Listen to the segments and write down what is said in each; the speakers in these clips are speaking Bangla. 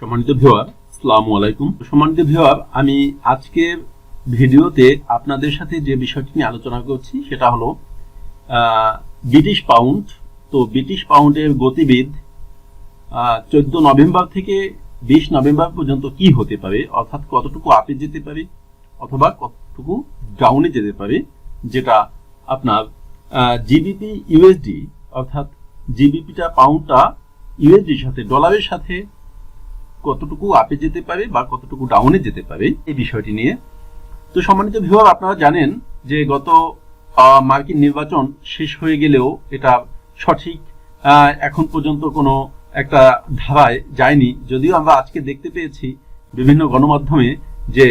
সম্মানিত ভিউয়ার, আসসালামু আলাইকুম। সম্মানিত ভিউয়ার, আমি আজকের ভিডিওতে আপনাদের সাথে যে বিষয়টি নিয়ে আলোচনা করছি সেটা হলো ব্রিটিশ পাউন্ড। তো ব্রিটিশ পাউন্ডের গতিবিধ 14 নভেম্বর থেকে 20 নভেম্বর পর্যন্ত কি হতে পারে, অর্থাৎ কতটুকু আপে যেতে পারে অথবা কতটুকু ডাউনে যেতে পারে, যেটা আপনার জিবিপি ইউএসডি অর্থাৎ জিবিপিটা পাউন্ডটা ইউএসডির সাথে ডলারের সাথে কতটুকু আপে যেতে পারে বা কতটুকু ডাউনে যেতে পারে এই বিষয়টি নিয়ে। তো সম্মানিত ভিউয়ার, আপনারা জানেন যে গত মার্কিন নির্বাচন শেষ হয়ে গেলেও এটা সঠিক এখন পর্যন্ত কোনো একটা ধারায় যায়নি। যদিও আমরা আজকে দেখতে পেয়েছি বিভিন্ন গণমাধ্যমে যে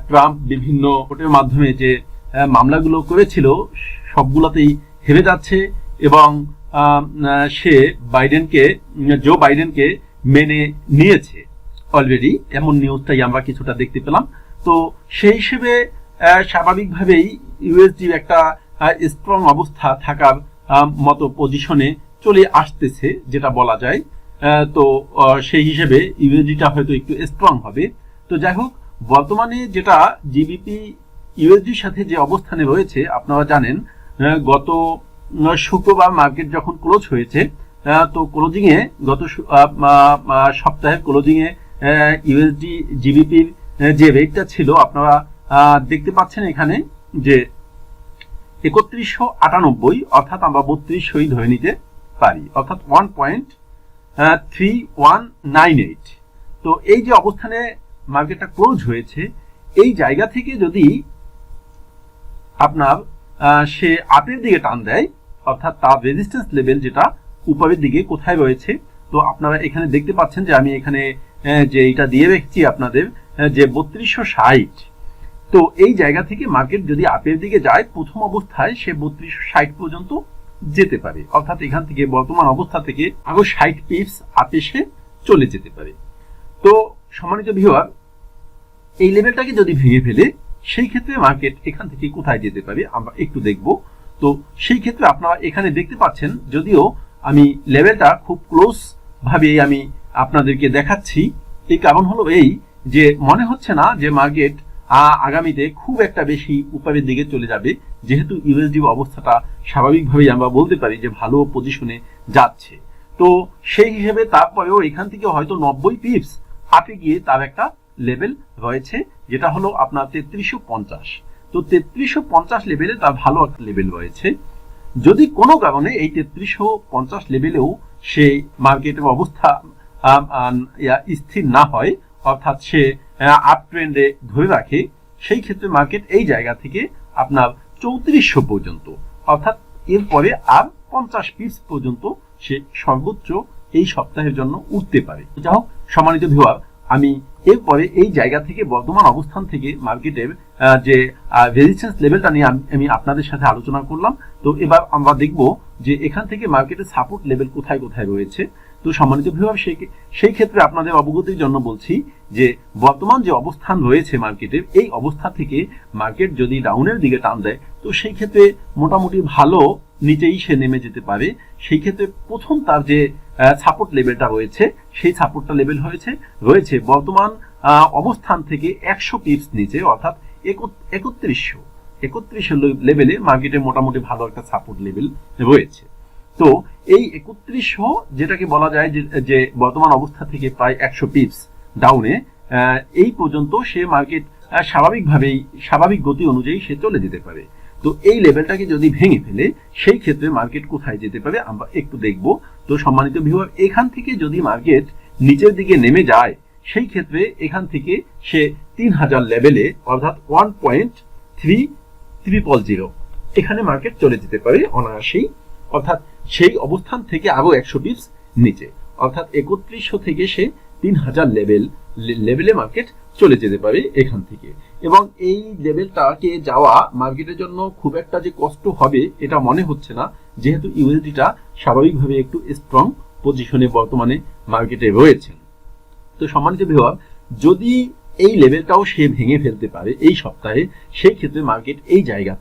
ট্রাম্প বিভিন্ন কোর্টের মাধ্যমে যে মামলাগুলো করেছিল সবগুলোতেই হেরে যাচ্ছে এবং সে জো বাইডেনকে মেনে নিয়েছে অলরেডি, এমন নিউজটাই আমরা কিছুটা দেখতে পেলাম। তো সেই হিসেবে স্বাভাবিকভাবেই ইউএসডি একটা স্ট্রং অবস্থা থাকার মতো পজিশনে চলে আসতেছে যেটা বলা যায়। তো সেই হিসেবে ইউএসডিটা হয়তো একটু স্ট্রং হবে। তো যাই হোক, বর্তমানে যেটা জিবিপি ইউএসডির সাথে যে অবস্থানে রয়েছে, আপনারা জানেন গত শুক্রবার মার্কেট যখন ক্লোজ হয়েছে, তো ক্লোজিং এ গত সপ্তাহের ক্লোজিং এ ইউএসডি জিবিপির যে রেটটা ছিল আপনারা দেখতে পাচ্ছেন এখানে যে 3198, অর্থাৎ আমরা 3200 ধরে নিতে পারি, অর্থাৎ 1.3198। তো এই যে অবস্থানে মার্কেটটা ক্লোজ হয়েছে, এই জায়গা থেকে যদি আপনার সে আপের দিকে টান দেয়, অর্থাৎ তার রেজিস্ট্যান্স লেভেল যেটা উপরের দিকে কোথায় রয়েছে, তো আপনারা এখানে দেখতে পাচ্ছেন যে আমি এখানে যে এটা দিয়ে রেখেছি আপনাদের যে 3260। তো এই জায়গা থেকে মার্কেট যদি আপের দিকে যায়, প্রথম অবস্থায় সে 3260 পর্যন্ত যেতে পারে, অর্থাৎ এখান থেকে বর্তমান অবস্থা থেকে আরো 60 পিপস আপে সে চলে যেতে পারে। তো সম্মানিত ভিউয়ার, এই লেভেলটাকে যদি ভেঙে ফেলে সেই ক্ষেত্রে মার্কেট এখান থেকে কোথায় যেতে পারে আমরা একটু দেখব। তো সেই ক্ষেত্রে আপনারা এখানে দেখতে পাচ্ছেন, যদিও আমি লেভেলটা খুব ক্লোজ ভাবে আমি আপনাদেরকে দেখাচ্ছি, এই কারণ হলো এই যে মনে হচ্ছে না যে মার্কেট আগামীতে খুব একটা বেশি উপরের দিকে চলে যাবে, যেহেতু ইউএসডি অবস্থাটা স্বাভাবিকভাবেই আমরা বলতে পারি যে ভালো পজিশনে যাচ্ছে। তো সেই হিসেবে তারপরেও এখান থেকে হয়তো 90 পিপস আপে গিয়ে তার একটা লেভেল রয়েছে, যেটা হলো আপনার 3350। তো 3350 লেভেলে তার ভালো একটা লেভেল রয়েছে। যদি কোনো কারণে এই 3350 লেভেলেও সেই মার্কেটের অবস্থা স্থির না হয়, অর্থাৎ সে আপ ট্রেন্ডে ধরে রাখে, সেই ক্ষেত্রে মার্কেট এই জায়গা থেকে আপনার 3400 পর্যন্ত, অর্থাৎ এরপরে আর 50 পিপস পর্যন্ত সে সর্বোচ্চ এই সপ্তাহের জন্য উঠতে পারে। যা হোক সম্মানিত ভিউয়ার, আমি এরপরে এই জায়গা থেকে বর্তমান অবস্থান থেকে মার্কেটের যে রেজিস্ট্যান্স লেভেলটা নিয়ে আমি আপনাদের সাথে আলোচনা করলাম। তো এবার আমরা দেখব যে এখান থেকে মার্কেটের সাপোর্ট লেভেল কোথায় কোথায় রয়েছে। তো সম্মানিত ভিউয়ার, সেই ক্ষেত্রে আপনাদের অবগতির জন্য বলছি যে বর্তমান যে অবস্থান রয়েছে মার্কেটের, এই অবস্থা থেকে মার্কেট যদি ডাউনের দিকে টান দেয়, তো সেই ক্ষেত্রে মোটামুটি ভালো নিচেই সে নেমে যেতে পারে। সেই ক্ষেত্রে প্রথম তার যে সাপোর্ট লেভেলটা রয়েছে, সেই সাপোর্টটা লেভেল রয়েছে বর্তমান অবস্থান থেকে 100 পিপস নিচে, অর্থাৎ 3100 লেভেলে মার্কেটে মোটামুটি ভালো একটা সাপোর্ট লেভেল রয়েছে। তো এই 3100 যেটাকে বলা যায় যে বর্তমান অবস্থা থেকে প্রায় 100 পিপস ডাউনে এই পর্যন্ত সে মার্কেট স্বাভাবিক গতি অনুযায়ী সে চলে যেতে পারে। তো এই লেভেলটাকে যদি ভেঙে ফেলে সেই ক্ষেত্রে মার্কেট কোথায় যেতে পারে আমরা একটু দেখব। তো সম্মানিত ভিউয়ার, এখান থেকে যদি মার্কেট নিচের দিকে নেমে যায়, সেই ক্ষেত্রে এখান থেকে সে 3000 লেভেলে, অর্থাৎ 1.3000 এখানে মার্কেট চলে যেতে পারে অনায়াসেই, অর্থাৎ সেই অবস্থান থেকে আরো 100 পিপস নিচে, অর্থাৎ 3100 থেকে সে 3000 লেভেলে মার্কেট চলে যেতে পারে এখান থেকে। এবং এই লেভেলটাকে যাওয়া মার্কেটের জন্য খুব একটা যে কষ্ট হবে এটা মনে হচ্ছে না, যেহেতু ইউএসডিটা স্বাভাবিকভাবে একটু স্ট্রং পজিশনে বর্তমানে মার্কেটে রয়েছেন। তো সম্মানিত ভিউয়ার, যদি এই লেভেলটাও সে ভেঙে ফেলতে পারে এই সপ্তাহে, সেই ক্ষেত্রে মার্কেট এই জায়গা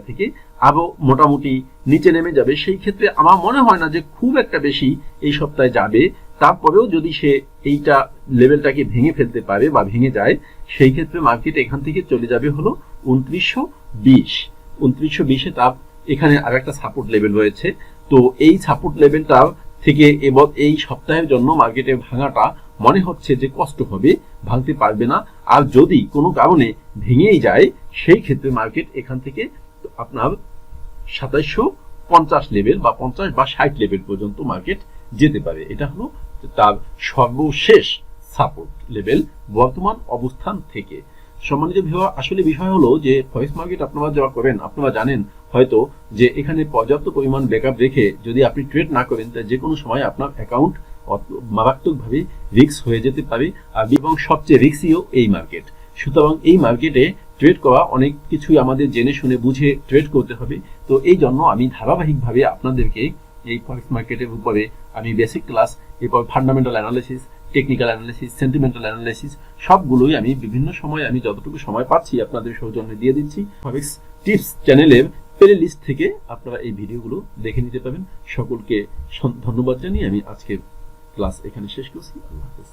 থেকে আরো মোটামুটি নিচে নেমে যাবে। সেই ক্ষেত্রে আমার মনে হয় না যে খুব একটা বেশি এই সপ্তাহে যাবে, তারপরেও যদি সে এইটা লেভেলটাকে ভেঙে ফেলতে পারে বা ভেঙে যায়, সেই ক্ষেত্রে মার্কেট এখান থেকে চলে যাবে হলো 2920। 2920-এ তার এখানে আর একটা সাপোর্ট লেভেল রয়েছে। তো এই সাপোর্ট লেভেলটা থেকে এবার এই সপ্তাহের জন্য মার্কেটের ভাঙাটা মনে হচ্ছে যে কষ্ট হবে, ভাঙতে পারবে না। আর যদি কোনো কারণে ভেঙেই যায়, সেই ক্ষেত্রে মার্কেট এখান থেকে আপনার 2750 লেভেল বা 50 বা 60 লেভেল পর্যন্ত মার্কেট যেতে পারে। এটা হলো তার সর্বশেষ সাপোর্ট লেভেল বর্তমান অবস্থান থেকে। সম্মানিত ভিউয়ার, আসলে বিষয় হলো যে ফরেক্স মার্কেট আপনারা যারা করেন, আপনারা জানেন হয়তো যে এখানে পর্যাপ্ত পরিমাণ ব্যাকআপ রেখে যদি আপনি ট্রেড না করেন, তাহলে যে কোনো সময় আপনার অ্যাকাউন্ট মারাত্মকভাবে রিস্ক হয়ে যেতে পারে। আর এবং সবচেয়ে রিস্কিও এই মার্কেট। সুতরাং এই মার্কেটে ট্রেড করা অনেক কিছুই আমাদের জেনে শুনে বুঝে ট্রেড করতে হবে। তো এই জন্য আমি ধারাবাহিকভাবে আপনাদেরকে এই ফরেক্স মার্কেটের উপরে আমি বেসিক ক্লাস, এরপর fundamental analysis, technical analysis, sentimental analysis সবগুলোই আমি বিভিন্ন সময় আমি যতটুকু সময় পাচ্ছি আপনাদের সৌজন্যে দিয়ে দিচ্ছি। ফরেক্স টিপস চ্যানেলের প্লে লিস্ট থেকে আপনারা এই ভিডিওগুলো দেখে নিতে পাবেন। সকলকে ধন্যবাদ জানিয়ে আমি আজকের ক্লাস এখানে শেষ করছি। আল্লাহ হাফেজ।